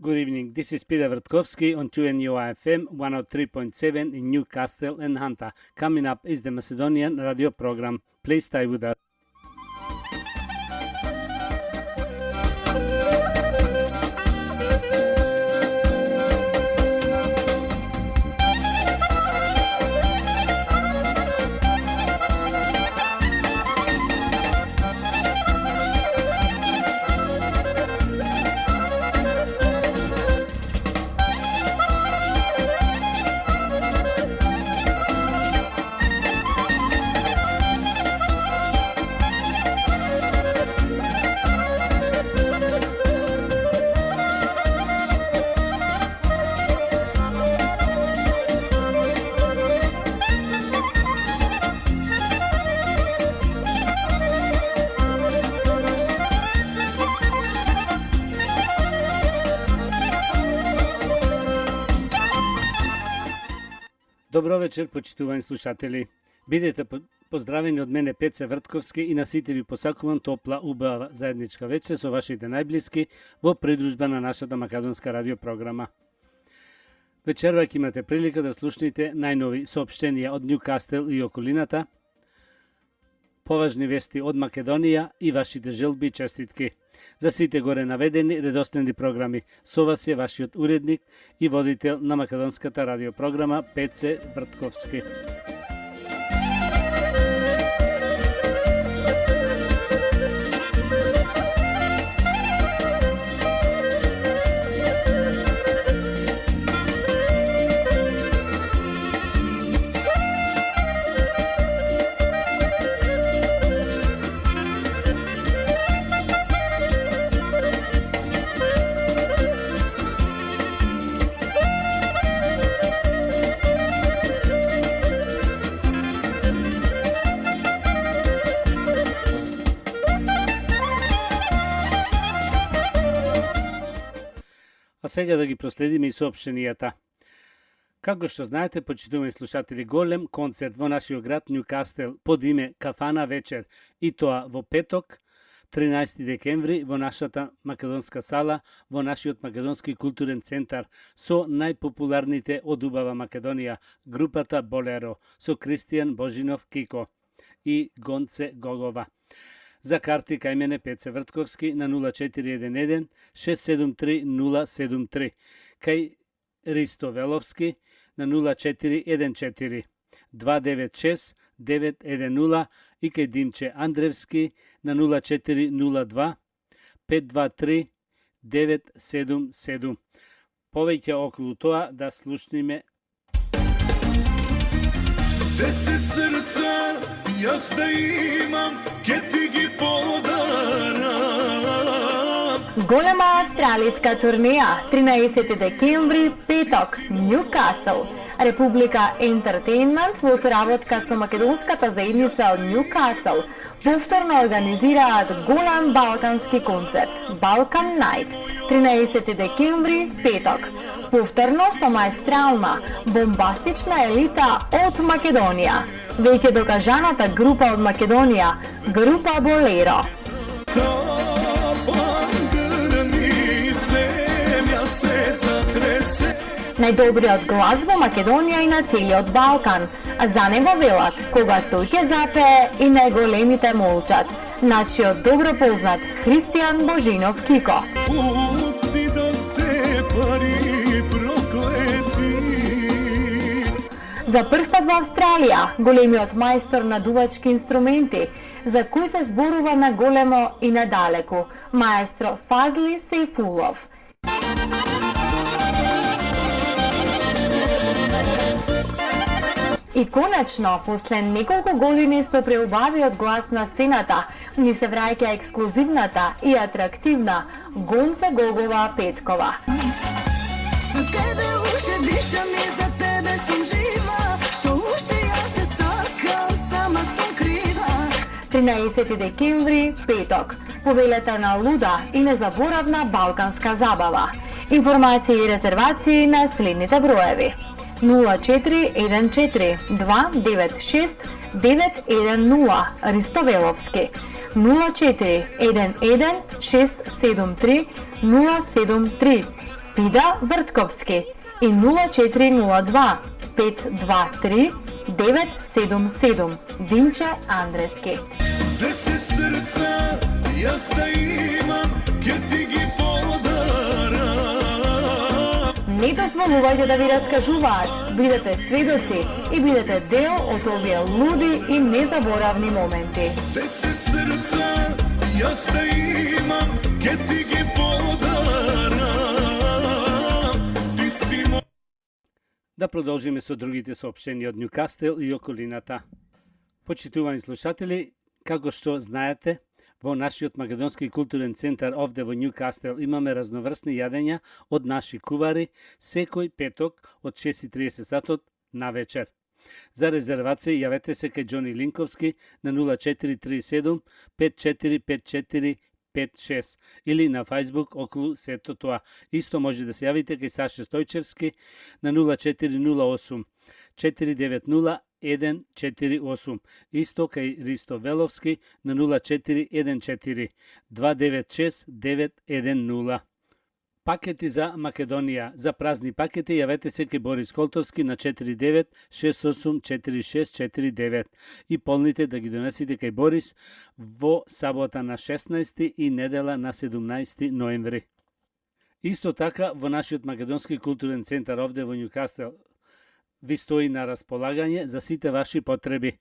Good evening. This is Peter Vrtkovski on QNUI FM 103.7 in Newcastle and Hunter. Coming up is the Macedonian radio program. Please stay with us. Добро вечер, почитувани слушатели. Бидете поздравени од мене Пеце Вртковски и на сите ви посакувам топла, убава заедничка вечер со вашите најблиски во придружба на нашата македонска радиопрограма. Вечерва ќе имате прилика да слушнете најнови соопштенија од Ньюкастел и околината, поважни вести од Македонија и вашите желби и честитки. За сите горе наведени редоследни програми, со вас е вашиот уредник и водител на македонската радиопрограма Пеце Вртковски. А сега да ги проследиме и соопштенијата. Како што знаете, почитувани слушатели, голем концерт во нашиот град Ньюкастел под име Кафана вечер, и тоа во петок, 13 декември, во нашата македонска сала, во нашиот македонски културен центар, со најпопуларните од убава Македонија, групата Болеро, со Кристијан Божинов Кико и Гонце Гогова. За карти кај мене Пеце Вртковски на 0411 673 073, кај Ристо Веловски на 0414 296 910 и кај Димче Андревски на 0402 523 977. Повеќе околу тоа да слушниме. 10 срца јас да имам, ке ти ги подарам. Голема австралиска турнеја, 13 декември, петок, Ньюкасл. Република Ентертејнмент во соработка со македонската заедница од Ньюкасл повторно организираат голем балкански концерт, Balkan Night, 13 декември, петок. Повторно со маестрална, бомбастична елита од Македонија. Веќе докажаната група од Македонија, група Болеро. Најдобриот глас во Македонија и на целиот Балкан, а за него велат, кога тој ќе запее и најголемите молчат. Нашиот добро познат Кристијан Божинов Кико. За прв пат во Австралија, големиот мајстор на дувачки инструменти, за кој се зборува на големо и на далеку, маестро Фазли Сейфулов. И конечно, после неколку години со преубавиот глас на сцената, ни се враќа ексклузивната и атрактивна Гонце Гогова Петкова. За тебе уште дишам и за тебе сум жива, што уште јас те сакам, сама сум крива. 13 декември, петок, повелета на луда и незаборавна балканска забава. Информации и резервации на следните броеви: 0414 296 910 Ристо Веловски, 0411 673 073 Пида Вртковски и 0402 523 977 Димче Андрески. 10 srca ja sta imam, ке ти ги подарам. Не дозволувајте да ви раскажуваат, бидете сведоци и бидете дел од овие луди и незаборавни моменти. 10 srca ja sta imam, ке ти ги подарам. Ти си мо... Да продолжиме со другите соопштенија од Њукастел и околината. Почитувани слушатели, како што знаете, во нашиот македонски културен центар овде во Њукастел имаме разноврсни јадења од наши кувари секој петок од 6:30 сатот на вечер. За резервација јавете се кај Џони Линковски на 0437 5454 56 или на Facebook околу сето тоа. Исто може да се јавите кај Саше Стојчевски на 0408 490 148. Исто кај Ристо Веловски на 0414 296 910. Пакети за Македонија. За празни пакети јавете се кај Борис Колтовски на 49 68 4649 и полните да ги донесите кај Борис во сабота на 16 и недела на 17 ноември. Исто така во нашиот македонски културен центар овде во Њукастел ви стои на располагање за сите ваши потреби.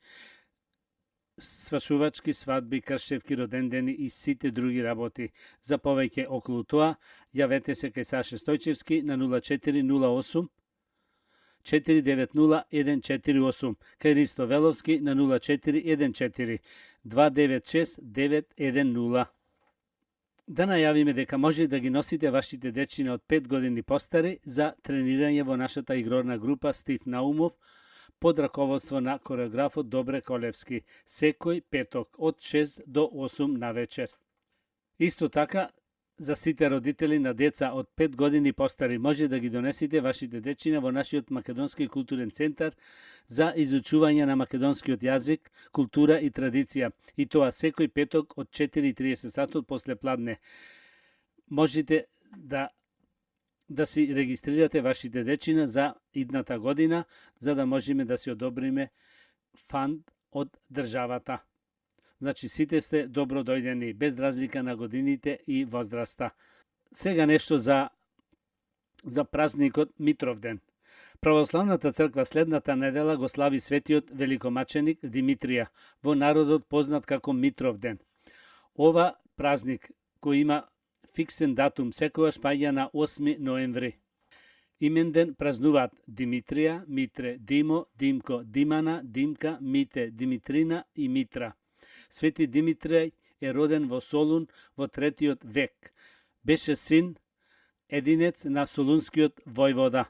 Свачувачки, свадби, кршевки, родендени и сите други работи. За повеќе околу тоа, јавете се кај Саше Стојчевски на 0408 490 148, кај Ристо Веловски на 0414 296 910. Да најавиме дека може да ги носите вашите дечиња од 5 години постари за тренирање во нашата игрорна група Стив Наумов под раководство на кореографот Добре Колевски секој петок од 6 до 8 на вечер. Исто така, за сите родители на деца од 5 години постари може да ги донесите вашите дечиња во нашиот македонски културен центар за изучување на македонскиот јазик, култура и традиција, и тоа секој петок од 4:30 сатот после пладне. Можете да си регистрирате вашите дечиња за идната година, за да можеме да си одобриме фанд од државата. Значи, сите сте добро дојдени, без разлика на годините и возраста. Сега нешто за празникот Митровден. Православната црква следната недела го слави светиот великомаченик Димитрија, во народот познат како Митровден. Ова празник кој има фиксен датум секогаш паѓа на 8 ноември. Именден празнуваат Димитрија, Митре, Димо, Димко, Димана, Димка, Мите, Димитрина и Митра. Свети Димитриј е роден во Солун во 3 век. Беше син единец на солунскиот војвода.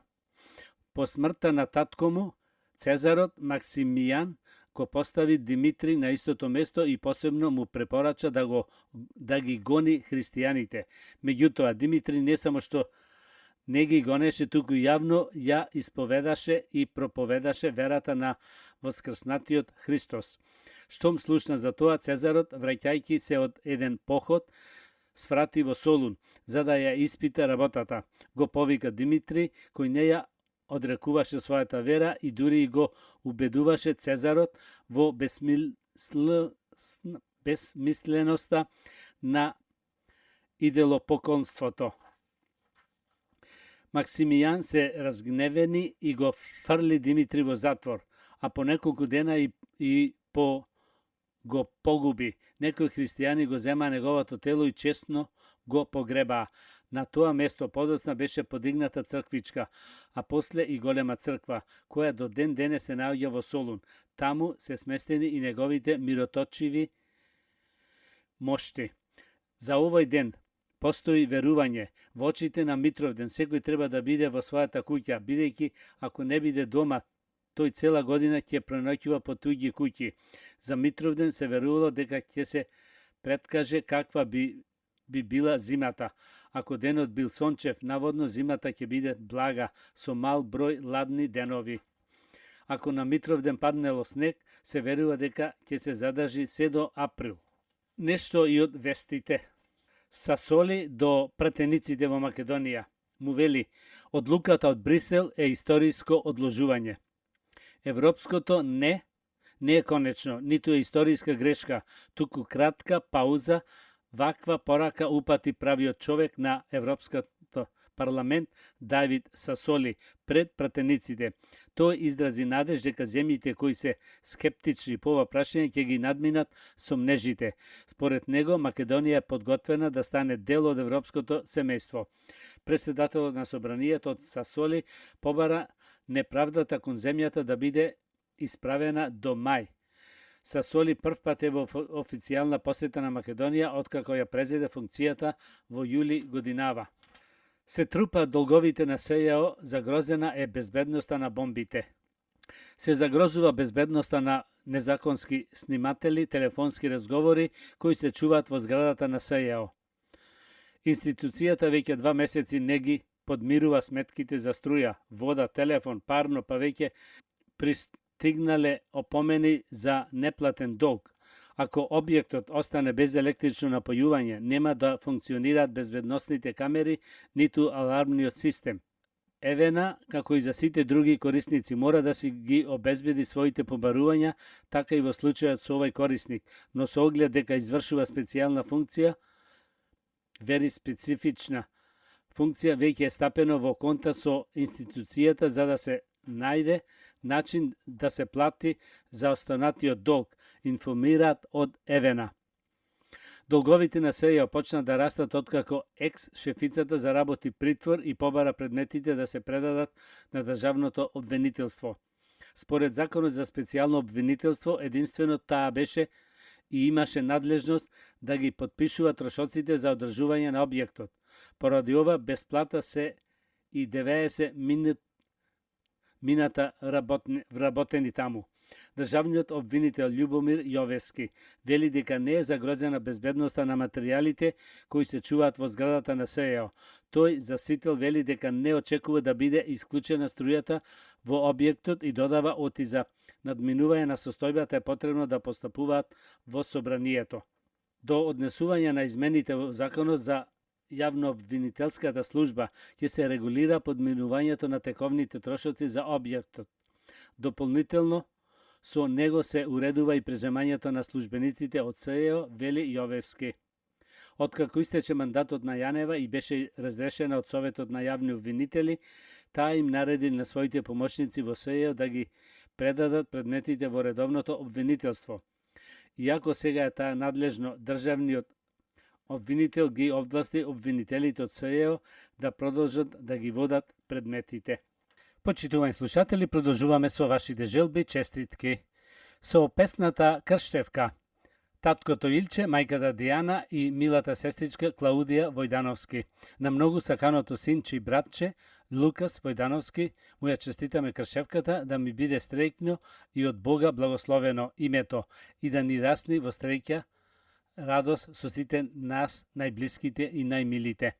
По смртта на татко му, Цезарот Максимијан го постави Димитри на истото место и посебно му препорача да ги гони христијаните. Меѓутоа, Димитри не само што не ги гонеше, туку јавно ја исповедаше и проповедаше верата на воскреснатиот Христос. Штом слушна за тоа, Цезарот, враќајќи се од еден поход, сврати во Солун, за да ја испита работата. Го повика Димитри, кој не ја одрекуваше својата вера и дури го убедуваше Цезарот во безмисленоста на иделопоклонството. Максимијан се разгневени и го фрли Димитри во затвор, а по неколку дена го погуби. Некои христијани го зема неговото тело и честно го погребаа. На тоа место подоцна беше подигната црквичка, а после и голема црква, која до ден денес се наоѓа во Солун. Таму се сместени и неговите мироточиви мошти. За овој ден постои верување. Во очите на Митровден секој треба да биде во својата куќа, бидејќи ако не биде дома, тој цела година ќе проноќува по туѓи куќи. За Митровден се верувало дека ќе се преткаже каква би била зимата. Ако денот бил сончев, наводно зимата ќе биде блага, со мал број ладни денови. Ако на Митровден паднело снег, се верува дека ќе се задржи се до април. Нешто и од вестите. Са соли до пратениците во Македонија. му вели, одлуката од Брисел е историско одложување. Европското не е конечно, ниту е историска грешка, туку кратка пауза. Ваква порака упати правиот човек на Европското парламент Давид Сасоли пред пратениците. Тој изрази надеж дека земјите кои се скептични по ова прашање ќе ги надминат сомнежите. Според него Македонија е подготвена да стане дел од европското семејство. Председателот на собранието од Сасоли побара неправдата кон земјата да биде исправена до мај. Сасоли прв пат е во официјална посета на Македонија откако ја презеде функцијата во јули годинава. Се трупа долговите на СЈО, загрозена е безбедноста на бомбите. Се загрозува безбедноста на незаконски сниматели, телефонски разговори кои се чуваат во зградата на СЈО. Институцијата веќе 2 месеци не ги подмирува сметките за струја, вода, телефон, парно, па веќе пристигнале опомени за неплатен долг. Ако објектот остане без електрично напојување, нема да функционираат безбедносните камери, ниту алармниот систем. Евена, како и за сите други корисници, мора да си ги обезбеди своите побарувања, така и во случајот со овој корисник, но со оглед дека извршува специјална функција, вери специфична функција, веќе е стапено во контакт со институцијата за да се најде начин да се плати за останатиот долг, информираат од Евена. Долговите на СЈО почна да растат откако екс-шефицата заработи притвор и побара предметите да се предадат на државното обвинителство. Според законот за специјално обвинителство, единствено таа беше и имаше надлежност да ги подпишува трошоците за одржување на објектот. Поради ова, бесплата се и 90 мината вработени таму. Државниот обвинител Љубомир Јовески вели дека не е загрозена безбедноста на материјалите кои се чуваат во зградата на СЈО. Тој за сител вели дека не очекува да биде исклучена струјата во објектот и додава оти за надминување на состојбата е потребно да постапуваат во собранието. До однесување на измените во законот за јавнообвинителската служба ќе се регулира подминувањето на тековните трошоци за објектот. Дополнително, со него се уредува и преземањето на службениците од СЈО, вели Јовевски. Откако истече мандатот на Јанева и беше разрешена од Советот на јавни обвинители, таа им нареди на своите помошници во СЈО да ги предадат предметите во редовното обвинителство. Иако сега е таа надлежно, државниот обвинител ги овласти обвинителите од СЈО да продолжат да ги водат предметите. Почитувани слушатели, продолжуваме со вашите желби, честитки. Со песната Крштевка, таткото Илче, мајката Дијана и милата сестричка Клаудија Војдановски. На многу саканото синче и братче Лукас Војдановски му ја честитаме Кршевката да ми биде среќно и од Бога благословено името и да ни расни во среќа, радост со сите нас најблиските и најмилите.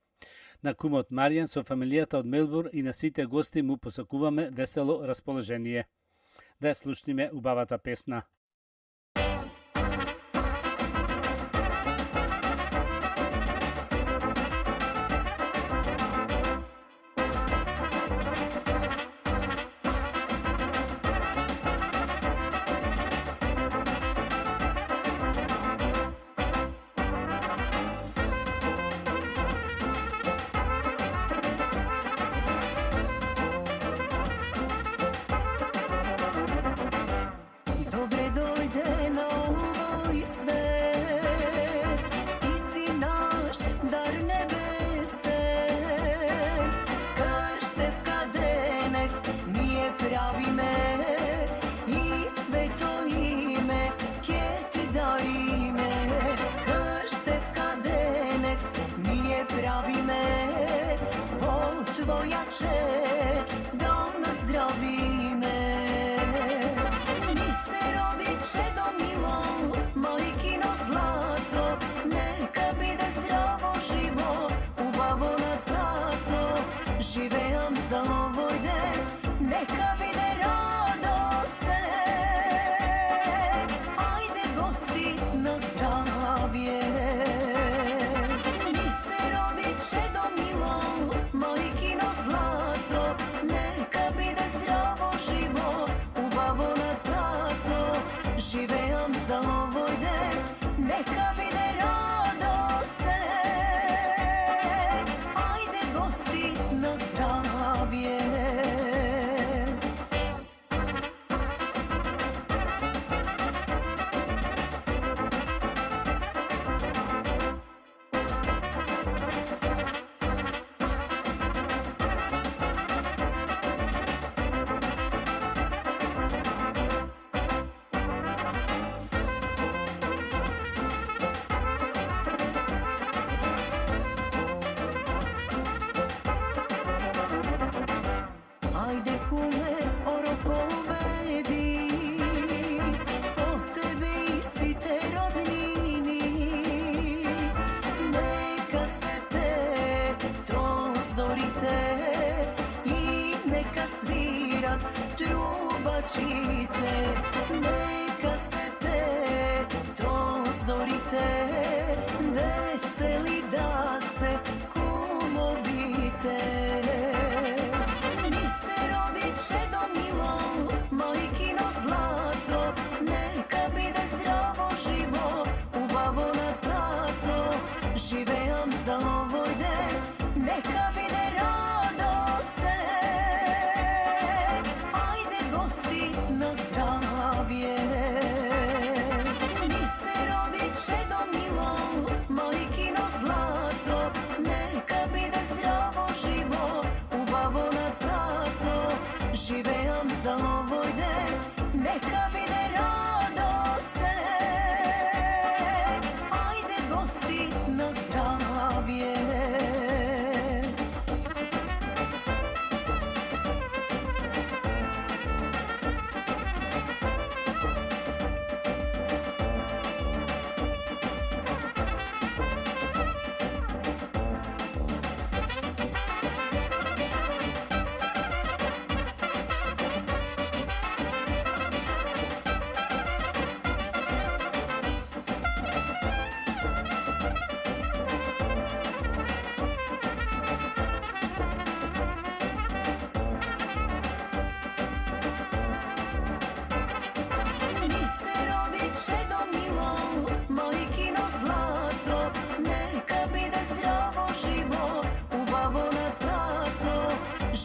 На кумот Маријан со фамилијата од Мелбур и на сите гости му посакуваме весело расположение. Да ја слушниме убавата песна. Mi se rodi čedo milo, majki Живеам за овој ден, нека биде радосен. Ајде гости на здравје. Ни се роди чедо мило, мајкино злато, нека биде здраво живо, убаво на тато. Живеам за овој ден, нека биде радосен. Ајде гости на здравје. Ни се роди чедо мило, мајкино злато, нека биде здраво живо, убаво на тато.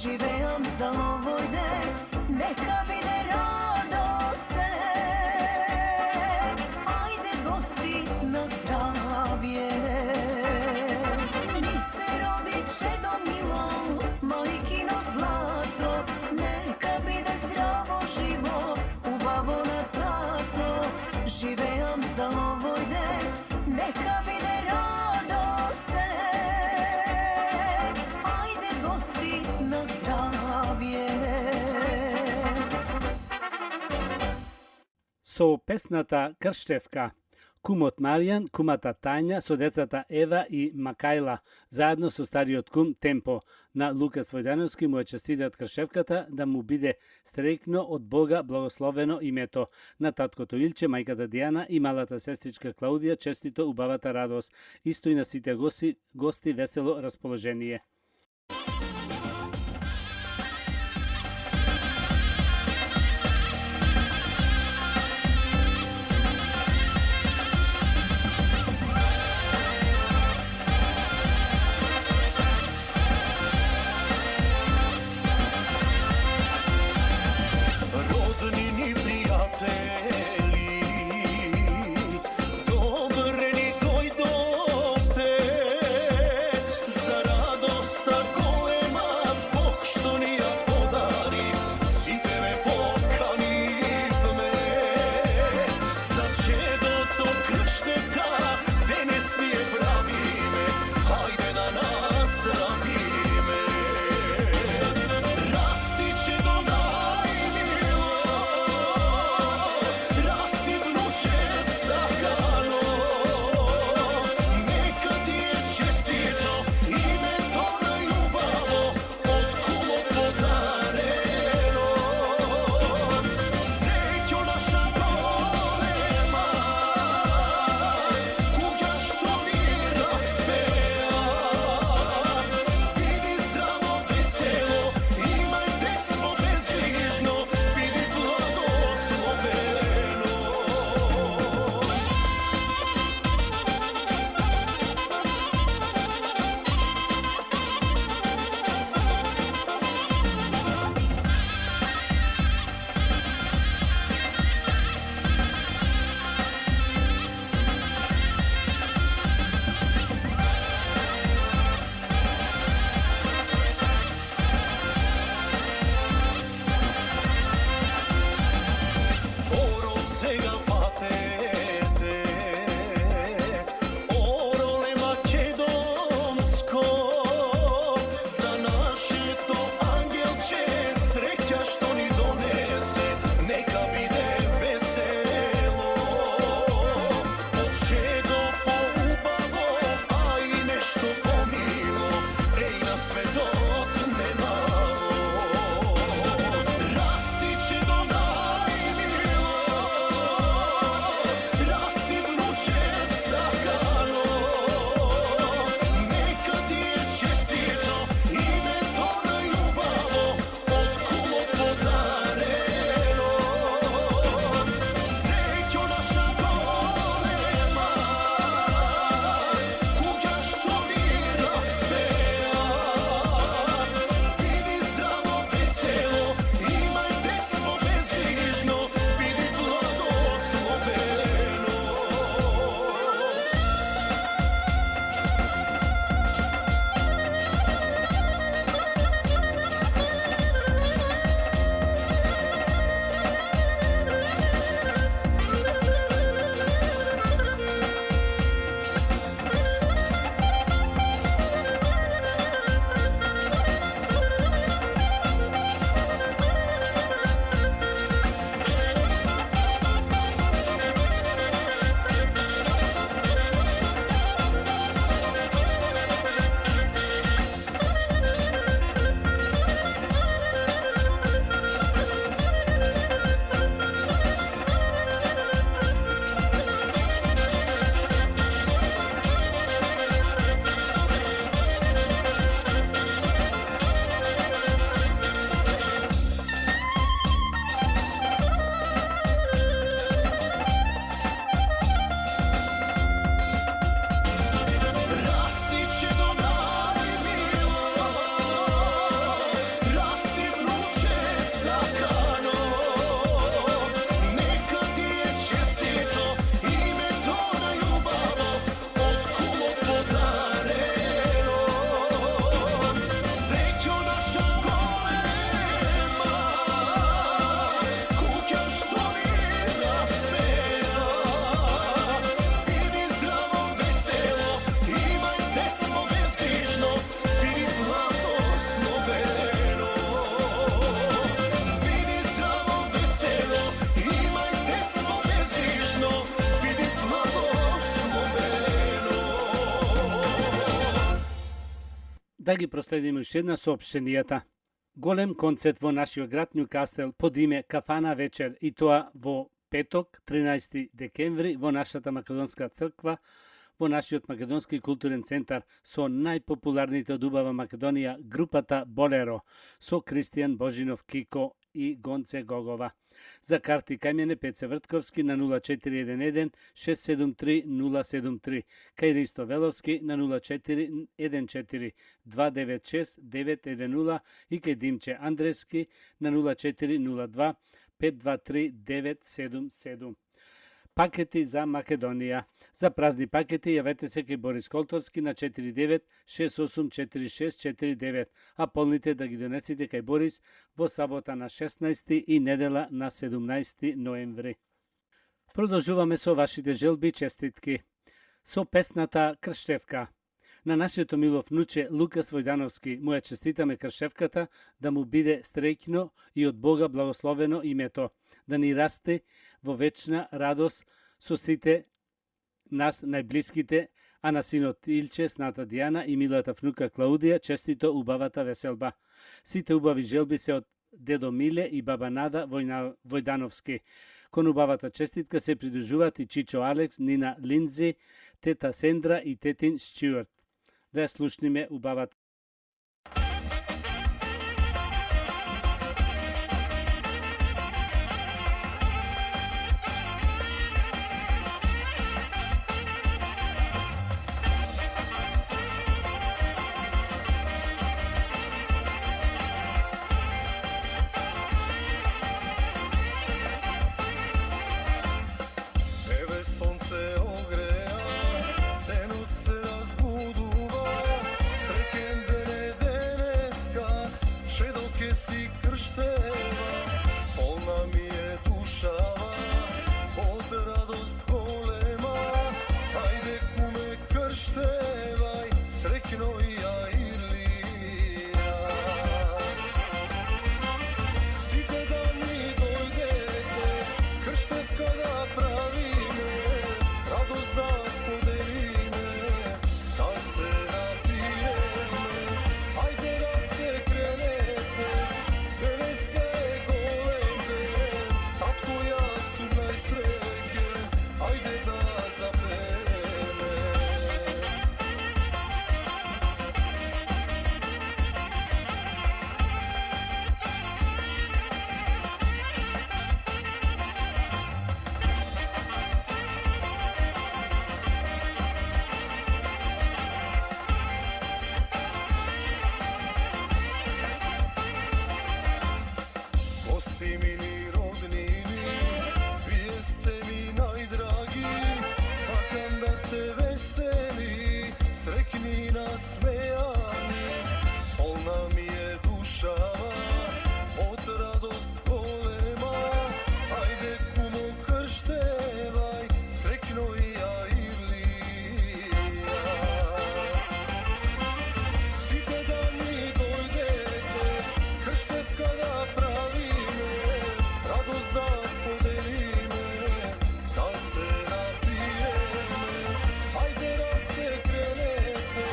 Живеам за овој ден, нека биде радосен. Ајде гости на здравје. Ни се роди чедо мило, мајкино злато, нека биде здраво живо, убаво на тато. Живеам за овој ден, нека биде радосен. Ајде гости на здравје. Со песната Крштевка, кумот Маријан, кумата Тања, со децата Ева и Макајла, заедно со стариот кум Темпо. На Лукас Војдановски му ја честитат Кршевката да му биде стрекно од Бога благословено името. На таткото Илче, мајката Дијана и малата сестричка Клаудија честито убавата радост. Исто и на сите гости весело расположение. Роднини, пријатели, добре ни дојдовте, за радост Да ги проследиме уште една соопштенијата. Голем концерт во нашиот град Њукастел под име Кафана вечер, и тоа во петок, 13 декември, во нашата македонска црква, во нашиот македонски културен центар, со најпопуларните од убава Македонија, групата Болеро, со Кристијан Божинов, Кико и Гонце Гогова. За карти кај мене Пеце Вртковски на 0411 673 073, кај Ристо Веловски на 0414 296 910 и кај Димче Андрески на 0402 523 977. Пакети за Македонија. За празни пакети јавете се кај Борис Колтовски на 49 684649, а полните да ги донесете кај Борис во сабота на 16 и недела на 17 ноември. Продолжуваме со вашите желби и честитки. Со песната Крштевка. На нашето мило внуче Лукас Војдановски му ја честитаме крштевката, да му биде среќно и од Бога благословено името, да ни расте во вечна радост со сите нас најблиските, а на синот Илче, сната Дијана и милата внука Клаудија честито убавата веселба. Сите убави желби се од дедо Миле и баба Нада Војдановски. Кон убавата честитка се придружуваат и Чичо Алекс, Нина Линдзи, тета Сендра и тетин Стюарт. Да ја слушниме убавата. Еве сонце огреа, денот се разбудува, среќен ден е денеска, шедок е си крштева, полна ми е душава, од радост голема, ајде куме крштевај, среќно и ја Илија. Сите да ми дојдете, крштевка да правиме, радост да споделиме, да се напиеме. Ајде раце кренете, денеска е голем ден, татко јас сум најсреќен, ајде да запееме. Гости мили роднини, вие сте ми најдраги, сакам да сте весели, среќни насмејани, полна ми е душава, од радост голема, ајде кумо крштевај, среќно и ја Илија. Сите да ми дојдете, крштевка да правиме, радост да споделиме, да се напиеме. Ајде раце кренете,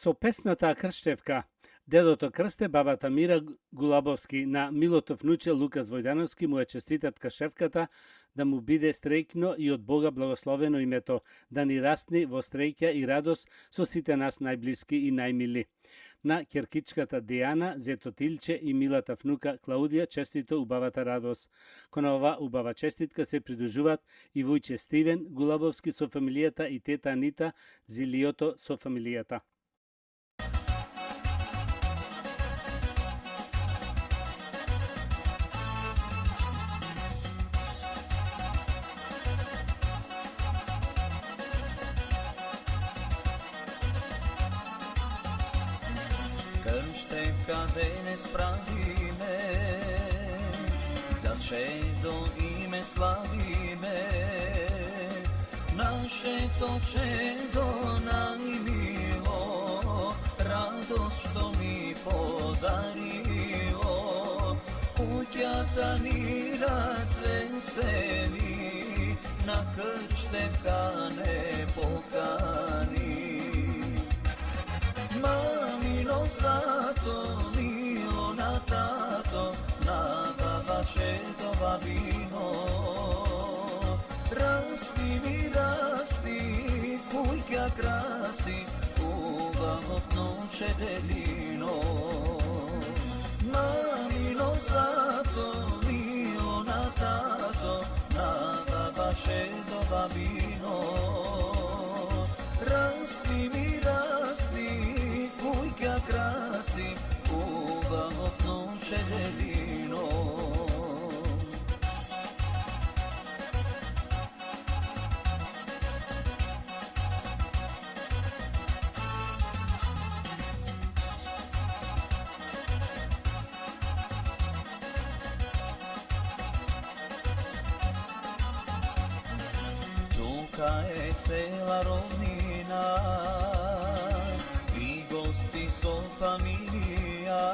Со песната Крштевка, дедото Крсте, бабата Мира Гулабовски на милото внуче Лукас Војдановски му ја честитат Крштевката да му биде среќно и од Бога благословено името, да ни расни во среќа и радост со сите нас најблиски и најмили. На ќеркичката Дијана, зето Тилче и милата внука Клаудија честито убавата радост. Кон ова убава честитка се придружуваат и војче Стивен Гулабовски со фамилијата и тета Анита Зилиото со фамилијата. Крштевка денес правиме, за чедо име славиме, нашето чедо најмило, радост што ми подарило, куќата ни развесели, на Крштевка не покани. Mamino stato, mio natato, nata bacetto bambino. Rasti mi rasti, cuica grassi, uva noce delino. Mamino stato, mio natato, nata bacetto bambino. Rasti mi rasti, cuica grassi, uva noce delino. Tuka je cela rovnina, so familia,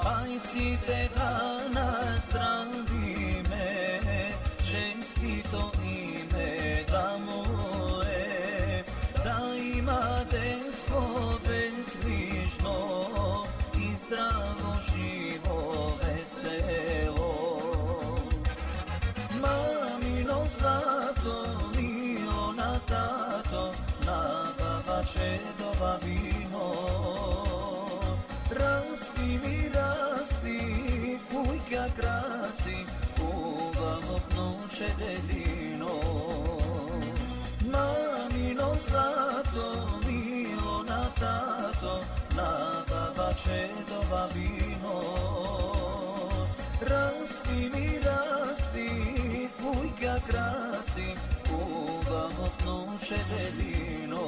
aj si te dana zdravime, čestito ime da more, da ima detstvo bezbrižno i zdravo živo veselo. Mamino zlato, mio natato, na babačedo bambino. Rasti mi rasti, cuica grassi, uva noce delino. Mamino zlato, mio natato, na babačedo bambino. Rasti mi rasti, cuica grassi, uva noce delino.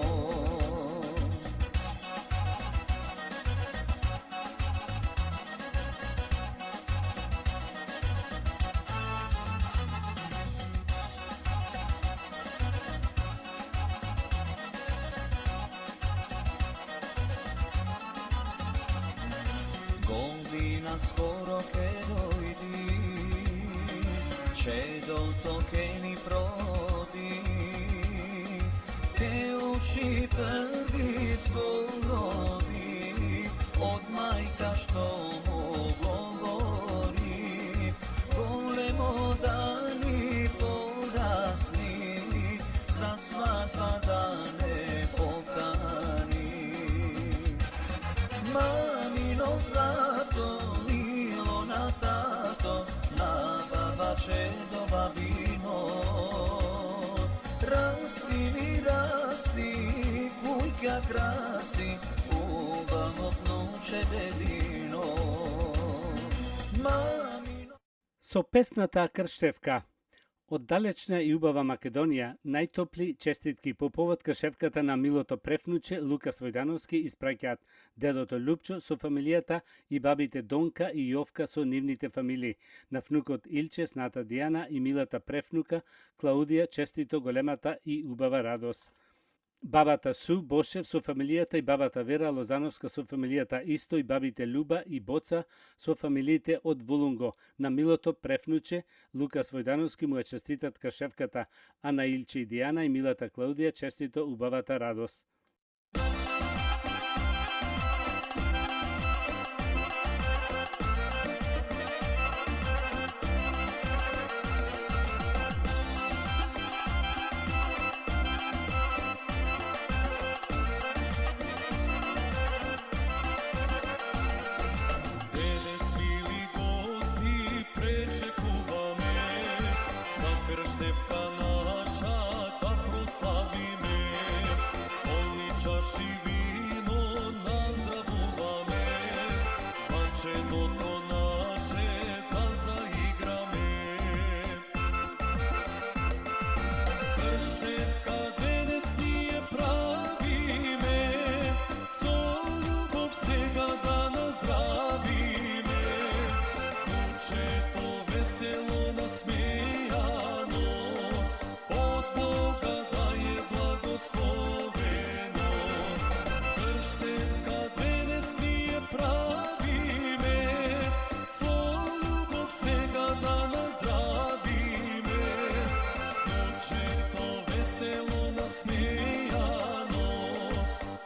Godina skoro che dojdi, čedo to che mi prodi, che uši prvi zborovi, od majka što mu govori, golemo dani porasni, za svatva dane pokani. Mamino zlato, mio natato, na babačedo bambino. Rasti mi rasti, cuica grassi, uva noce delino. Mamino. Со песната Крштевка, од далечна и убава Македонија, најтопли честитки по повод кршевката на милото префнуче Лукас Војдановски испраќаат дедото Лупчо со фамилијата и бабите Донка и Јовка со нивните фамилии, на внукот Илче, сната Дијана и милата префнука Клаудија честито големата и убава радост. Бабата Су Бошев со фамилијата и бабата Вера Лозановска со фамилијата исто и бабите Люба и Боца со фамилиите од Вулунго. На милото префнуче Лукас Војдановски му ја честитат кршевката Ана Илче и Дијана и милата Клаудија честито убавата радост. Krštevka naša da proslavime, polni čaši vino nazdravuvame, značeno to naše da zaigrame. Krštevka danes nije pravime, so ljubov vsega da nazdravime, duče to veselo nasmejano, od Boga da je blagosloveno. Krštevka danes nije pravime, so ljubov vsega da nazdravime, duče to veselo nasmejano,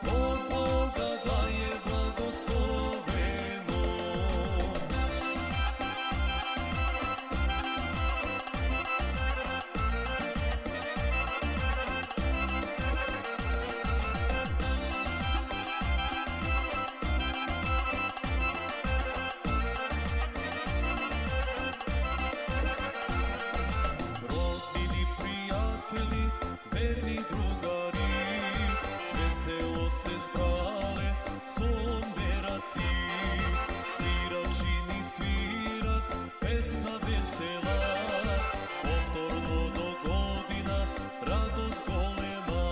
od Boga da je blagosloveno. Rodbini, prijatelji, verni drugari, veselo se zbrale somberaci, sviračini svirat, pesna vesela, povtorno do godina, radost golema.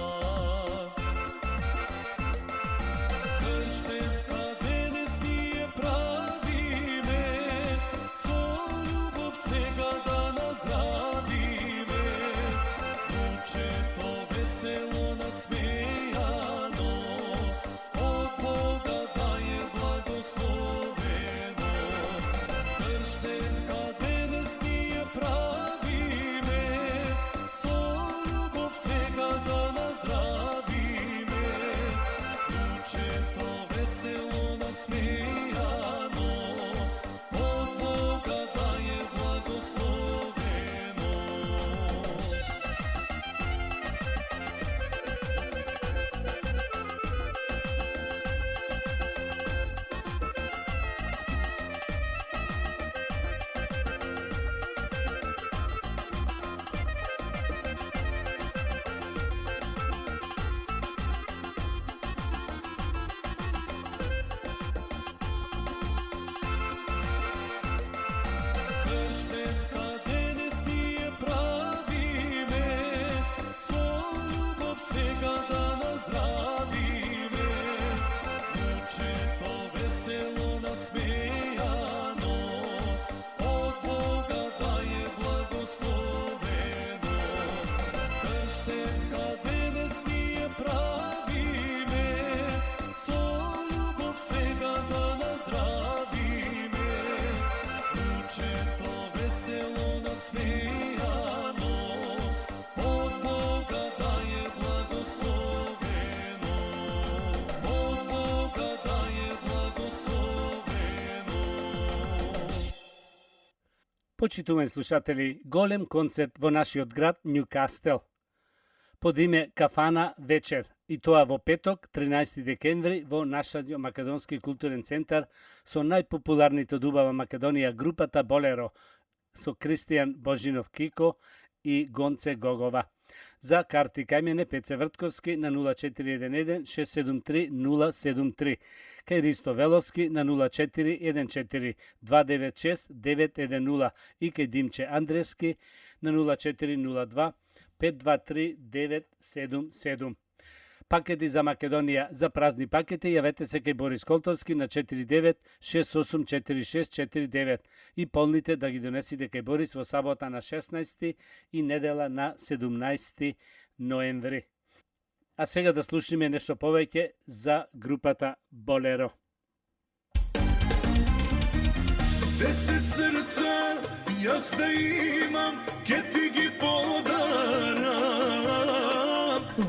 Krštevka danes nije pravime, so ljubov vsega da nazdravime, duče to veselo nasmejano, od Boga da je blagosloveno. Krštevka danes nije pravime, so ljubov vsega da nazdravime, duče to veselo nasmejano, od Boga da je blagosloveno. Krštevka danes nije pravime, so ljubov vsega da nazdravime, duče to veselo nasmejano, od Boga da je blagosloveno. Krštevka danes nije pravime, so ljubov vsega da nazdravime, duče to veselo nasmejano, od Boga da je blagosloveno, od Boga da je blagosloveno. Почитувани слушатели, голем концерт во нашиот град Нјукастел под име Кафана вечер, и тоа во петок, 13 декември, во нашиот Македонски културен центар со најпопуларните од убава Македонија групата Болеро со Кристијан Божинов Кико и Гонце Гогова. За карти кај мене Пеце Вртковски на 0411 673 073, кај Ристо Веловски на 0414 296 910 и кај Димче Андрески на 0402 523 977. Пакети за Македонија за празни пакети јавете се кај Борис Колтовски на 49 684649 и полните да ги донесите кај Борис во сабота на 16 и недела на 17 ноември. А сега да слушнеме нешто повеќе за групата Болеро. 10 srca јас да имам, ке ти ги подарам.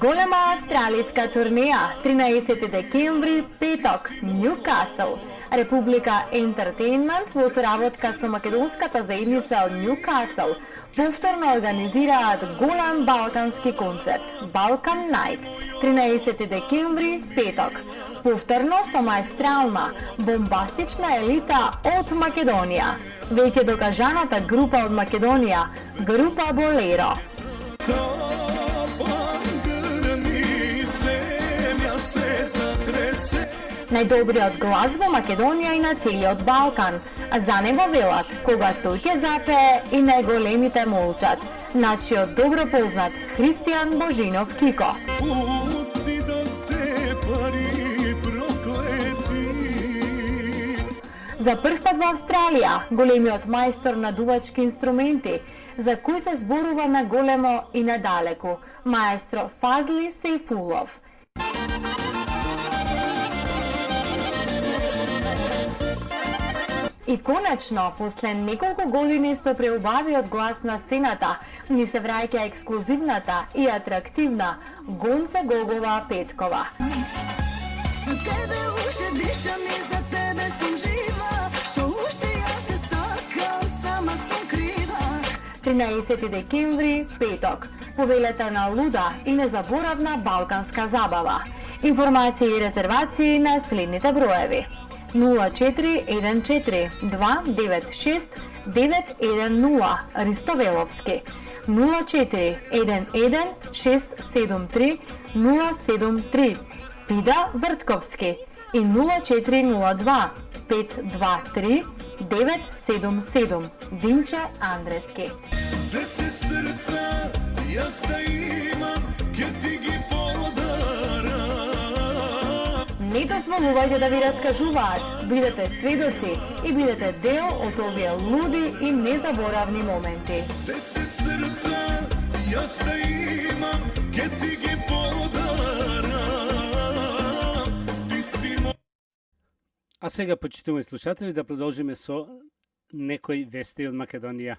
Голема австралиска турнеја 13 декември, петок, Нјукасл. Република Ентертејнмент во соработка со македонската заедница од Нјукасл повторно организираат голем балкански концерт Balkan Night 13 декември, петок. Повторно со маестрална, бомбастична елита од Македонија. Веќе докажаната група од Македонија, група Болеро. Капан грни, земја се затресе. Најдобриот глас во Македонија и на целиот Балкан. А за него велат, кога тој ќе запее и најголемите молчат. Нашиот добро познат Христијан Божинов Кико. Пусти да се пари проклети. За прв пат во Австралија, големиот мајстор на дувачки инструменти, за кој се зборува на големо и надалеку, маестро Фазли Сейфулов. И конечно, после неколку години со преубавиот глас на сцената, ни се враќа ексклузивната и атрактивна Гонца Гогова Петкова. За тебе уште дишам и за тебе сум жива. Што уште јас те сакам, сама сум крива. 13 декември, петок. Повелета на луда и незаборавна балканска забава. Информации и резервации на следните броеви: 0414 296 910 Ристовеловски, 0411 673 073 Пида Вртковски и 0402 523 977 Димче Андрески. 10 срца јас да имам, ке ти ги подарам. Не дозволувајте да ви раскажуваат, бидете сведоци и бидете дел од овие луди и незаборавни моменти. 10 срца јас да имам, ке ти ги подарам. Ти си мој. А сега, почитувани слушатели, да продолжиме со некои вести од Македонија.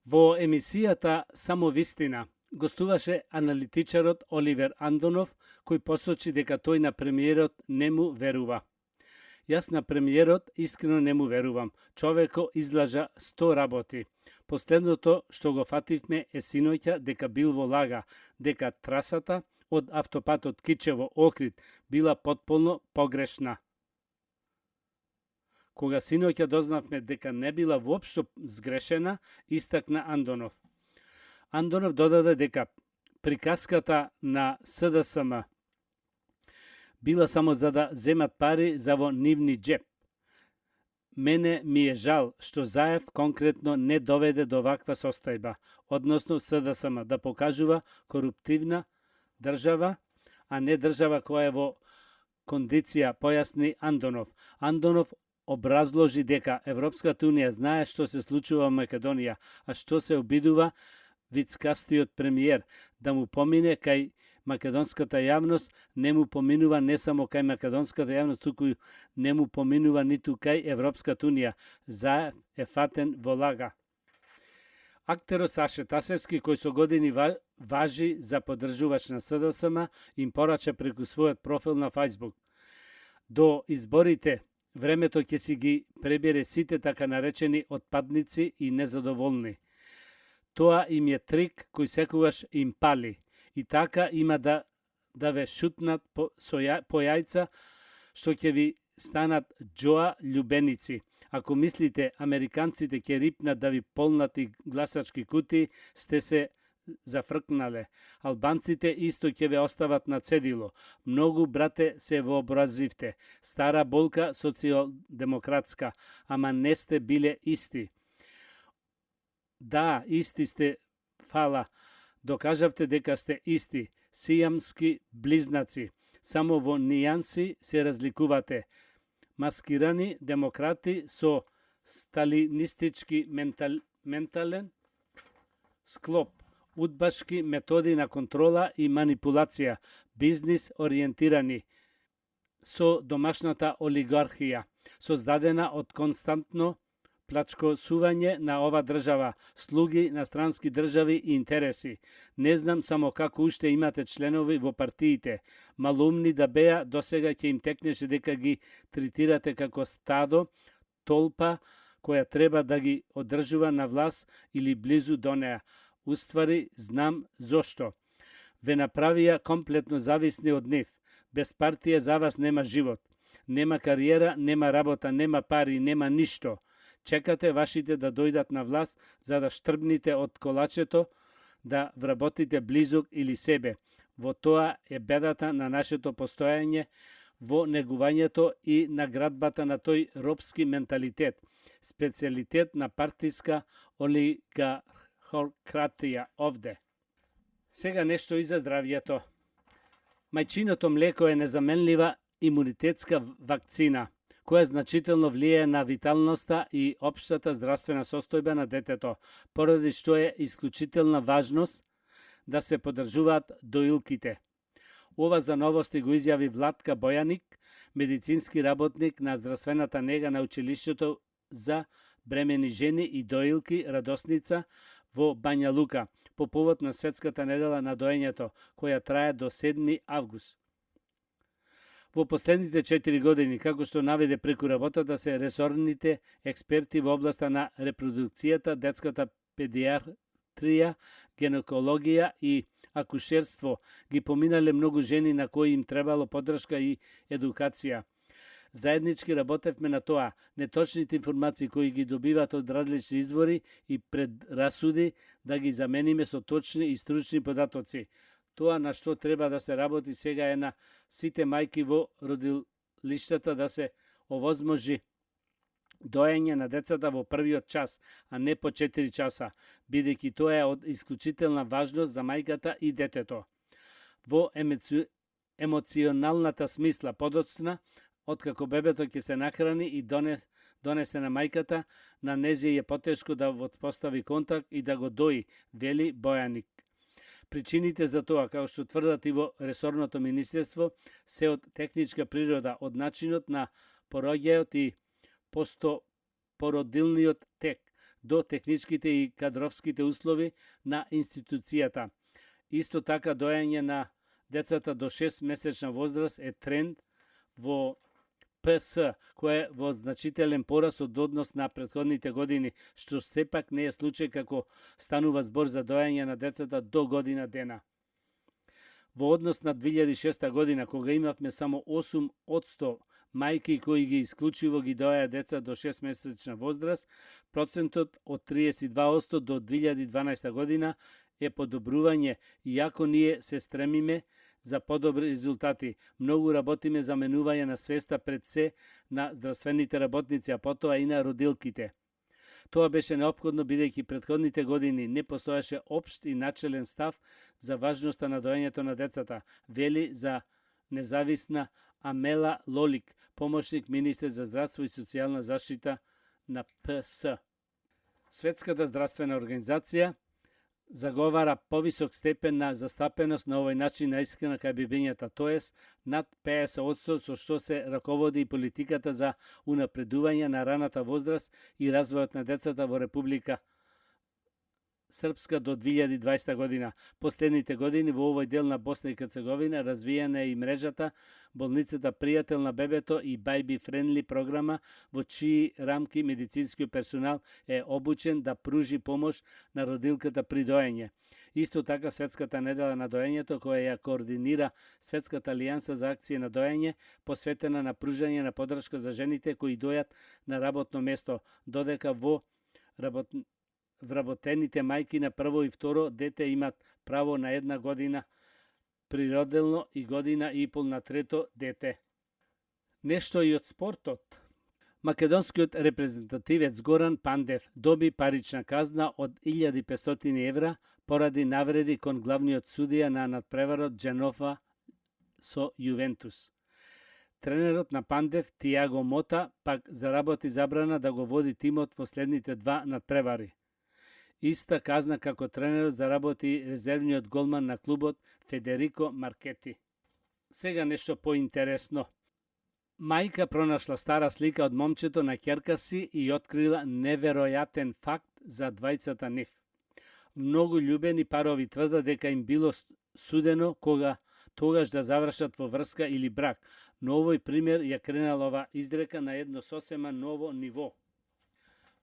Во емисијата Само вистина гостуваше аналитичарот Оливер Андонов, кој посочи дека тој на премиерот не му верува. Јас на премиерот искрено не му верувам. Човеко излажа 100 работи. Последното што го фативме е синоќа дека бил во лага, дека трасата од автопатот Кичево-Охрид била потполно погрешна. Кога синоќа дознавме дека не била воопшто сгрешена, истакна Андонов. Андонов додаде дека приказката на СДСМ била само за да земат пари за во нивни джеп. Мене ми е жал што Заев конкретно не доведе до ваква состојба, односно СДСМ да покажува коруптивна држава, а не држава која е во кондиција, појасни Андонов. Андонов образложи дека Европската унија знае што се случува во Македонија, а што се обидува вицкастиот премиер да му помине кај македонската јавност, не му поминува не само кај македонската јавност, туку не му поминува ниту кај Европската унија. Заев е фатен во лага. Актерот Саше Тасевски, кој со години важи за поддржувач на СДСМ, им порача преку својот профил на Facebook: до изборите времето ќе си ги пребере сите така наречени отпадници и незадоволни. Тоа им е трик кој секогаш им пали. И така има да ве шутнат по јајца, што ќе ви станат џоа љубеници. Ако мислите американците ќе рипнат да ви полнат и гласачки кутии, сте се зафркнале. Албанците исто ќе ве остават на цедило. Многу, брате, се вообразивте. Стара болка социјалдемократска, ама не сте биле исти. Да, исти сте, фала. Докажавте дека сте исти. Сијамски близнаци. Само во нијанси се разликувате. Маскирани демократи со сталинистички ментален склоп, удбашки методи на контрола и манипулација, бизнис ориентирани, со домашната олигархија, создадена од константно плачкосување на ова држава, слуги на странски држави и интереси. Не знам само како уште имате членови во партиите. Малумни да беа, досега ќе им текнеше дека ги третирате како стадо, толпа која треба да ги одржува на власт или близу до неа. Уствари, знам зошто. ве направија комплетно зависни од нив. Без партија за вас нема живот. Нема кариера, нема работа, нема пари, нема ништо. Чекате вашите да дојдат на власт за да штрбните од колачето, да вработите близок или себе. Во тоа е бедата на нашето постојање, во негувањето и наградбата на тој робски менталитет, специјалитет на партиска олигархократија овде. Сега нешто и за здравјето. Мајчиното млеко е незаменлива имунитетска вакцина, која значително влијае на виталноста и општата здравствена состојба на детето, поради што е исклучителна важност да се подржуваат доилките. Ова за новости го изјави Владка Бојаник, медицински работник на здравствената нега на училиштето за бремени жени и доилки Радосница во Бања Лука, по повод на Светската недела на доењето, која трае до 7 август. Во последните 4 години, како што наведе преку работата се ресорните експерти во областа на репродукцијата, детската педиатрија, гинекологија и акушерство, ги поминале многу жени на кои им требало поддршка и едукација. Заеднички работевме на тоа, неточните информации кои ги добиват од различни извори и предрасуди да ги замениме со точни и стручни податоци. Тоа на што треба да се работи сега е на сите мајки во родилиштата да се овозможи доење на децата во првиот час, а не по 4 часа, бидејќи тоа е од исклучителна важност за мајката и детето. Во емоционалната смисла, подоцна, откако бебето ќе се нахрани и донесе на мајката, на нези е потешко да воспостави контакт и да го дои, вели Бојаник. Причините за тоа, како што тврдат и во ресорното министерство, се од техничка природа, од начинот на пороѓајот и постопородилниот тек, до техничките и кадровските услови на институцијата. Исто така доење на децата до 6 месечна возраст е тренд во ПС, кој е во значителен пораст од однос на претходните години, што сепак не е случај како станува збор за доење на децата до година дена. Во однос на 2006 година, кога имавме само 8% мајки кои ги исклучиво ги доеја деца до 6 месечна возраст, процентот од 32% до 2012 година е подобрување, иако ние се стремиме за подобри резултати. Многу работиме за менување на свеста пред се на здравствените работници, а потоа и на родилките. Тоа беше неопходно бидејќи претходните години не постоеше општ и начелен став за важноста на доењето на децата, вели за независна Амела Лолик, помошник министер за здравство и социјална заштита на ПС. Светската здравствена организација заговара повисок степен на застапеност на овој начин на искрена кај бебињата, тоест над 50%, со што се раководи и политиката за унапредување на раната возраст и развојот на децата во Република Српска до 2020 година. Последните години во овој дел на Босна и Херцеговина развиена е и мрежата Болницата Пријател на бебето и Baby Friendly програма, во чии рамки медицинскиот персонал е обучен да пружи помош на родилката при доење. Исто така Светската недела на доењето, која ја координира Светската алијанса за акција на доење, посветена на пружање на поддршка за жените кои дојат на работно место, додека во вработените мајки на прво и второ дете имат право на 1 година природено и година и пол на трето дете. Нешто и од спортот. Македонскиот репрезентативец Горан Пандев доби парична казна од 1500 евра поради навреди кон главниот судија на надпреварот Дженофа со Јувентус. Тренерот на Пандев, Тиаго Мота, пак заработи забрана да го води тимот во следните 2 надпревари. Иста казна како тренерот заработи резервниот голман на клубот Федерико Маркети. Сега нешто поинтересно. Мајка пронашла стара слика од момчето на ќерка си и открила неверојатен факт за двајцата нив. Многу љубени парови тврдат дека им било судено тогаш да завршат во врска или брак, но овој пример ја кренала ова изрека на едно сосема ново ниво.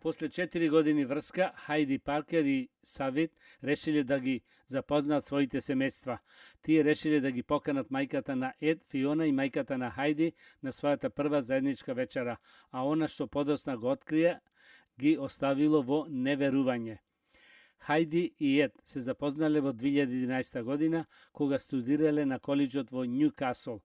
После 4 години врска, Хајди Паркер и Савит решиле да ги запознаат своите семејства. Тие решиле да ги поканат мајката на Ед, Фиона и мајката на Хајди на својата прва заедничка вечера, а она што подосна го открие, ги оставило во неверување. Хајди и Ед се запознале во 2011 година, кога студирале на колиџот во Њукасл.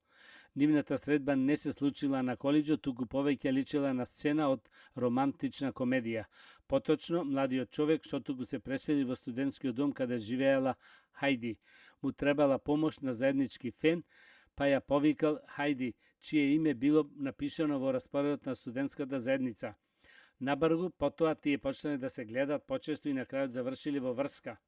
Нивната средба не се случила на колиџот, туку повеќе личела на сцена од романтична комедија. Поточно, младиот човек што туку се пресели во студентскиот дом каде живеела Хајди. Му требала помош на заеднички фен, па ја повикал Хајди, чие име било напишано во распоредот на студентската заедница. Набргу, потоа тие почнале да се гледат почесто и на крајот завршили во врска.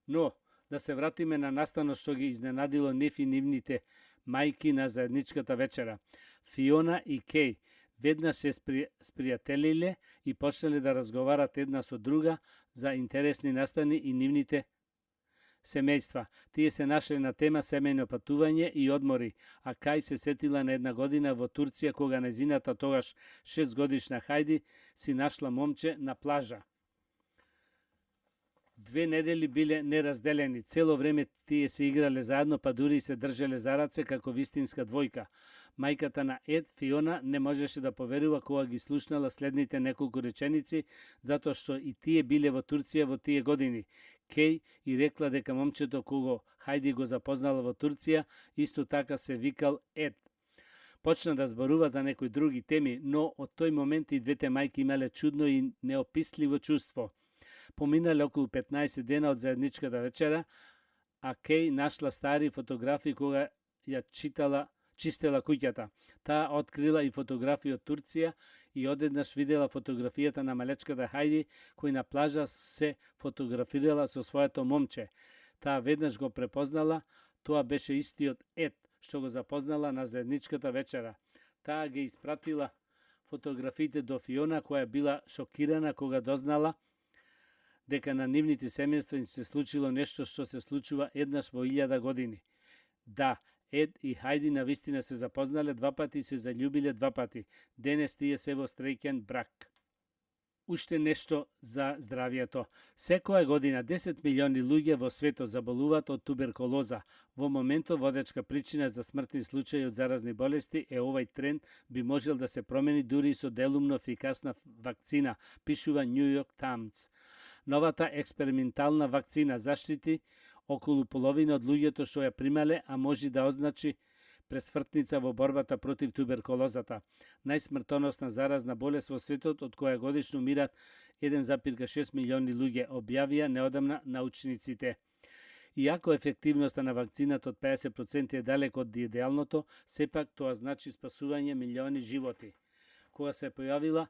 Но, да се вратиме на настанот што ги изненадило нив и нивните мајки на заедничката вечера. Фиона и Кеј веднаш се спријателиле и почнале да разговарат една со друга за интересни настани и нивните семејства. Тие се нашле на тема семејно патување и одмори, а Кај се сетила на една година во Турција кога незината тогаш 6 годишна Хајди си нашла момче на плажа. 2 недели биле неразделени, цело време тие се играле заедно, па дури и се држеле за раце како вистинска двојка. Мајката на Ед, Фиона, не можеше да поверува кога ги слушнала следните неколку реченици, затоа што и тие биле во Турција во тие години. Кеј и рекла дека момчето кого Хајди го запознала во Турција, исто така се викал Ед. Почна да зборува за некои други теми, но од тој момент и двете мајки имале чудно и неописливо чувство. Поминале околу 15 дена од заедничката вечера, а Кеј нашла стари фотографии кога ја чистела куќата. Таа открила и фотографии од Турција и одеднаш видела фотографијата на малечката Хајди, кој на плажа се фотографирала со своето момче. Таа веднаш го препознала, тоа беше истиот Ед, што го запознала на заедничката вечера. Таа ги испратила фотографиите до Фиона, која била шокирана кога дознала дека на нивните семејства им се случило нешто што се случува еднаш во 1000 години. Да, Ед и Хајди навистина се запознале 2 пати и се заљубиле 2 пати. Денес тие се во среќен брак. Уште нешто за здравието. Секоја година 10 милиони луѓе во светот заболуваат од туберкулоза. Во моментот водечка причина за смртни случаи од заразни болести е овај тренд би можел да се промени дури со делумно ефикасна вакцина, пишува New York Times. Новата експериментална вакцина заштити околу половина од луѓето што ја примале, а може да означи пресмртница во борбата против туберкулозата. Најсмртоносна заразна болест во светот од која годишно умират 1,6 милиони луѓе, објавија неодамна научниците. Иако ефективноста на вакцината од 50% е далеко од идеалното, сепак тоа значи спасување милиони животи. Кога се појавила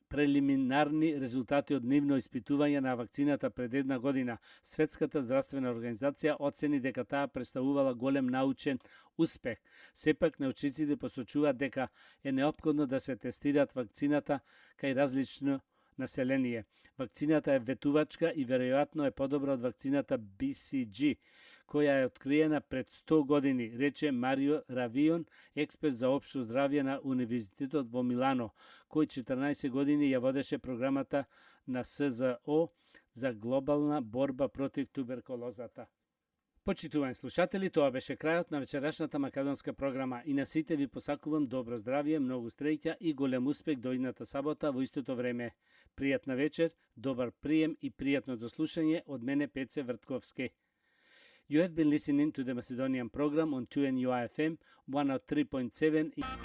прелиминарни резултати од нивно испитување на вакцината пред една година, Светската здравствена организација оцени дека таа представувала голем научен успех. Сепак научниците посочуваат дека е неопходно да се тестираат вакцината кај различно население. Вакцината е ветувачка и веројатно е подобра од вакцината BCG, која е откриена пред 100 години, рече Марио Равион, експерт за општо здравје на Универзитетот во Милано, кој 14 години ја водеше програмата на СЗО за глобална борба против туберкулозата. Почитувани слушатели, тоа беше крајот на вечерашната македонска програма и на сите ви посакувам добро здравје, многу среќа и голем успех до идната сабота во истото време. Пријатна вечер, добар прием и пријатно дослушање од мене Пеце Вртковски. You have been listening to the Macedonian program on 2NUI FM 103.7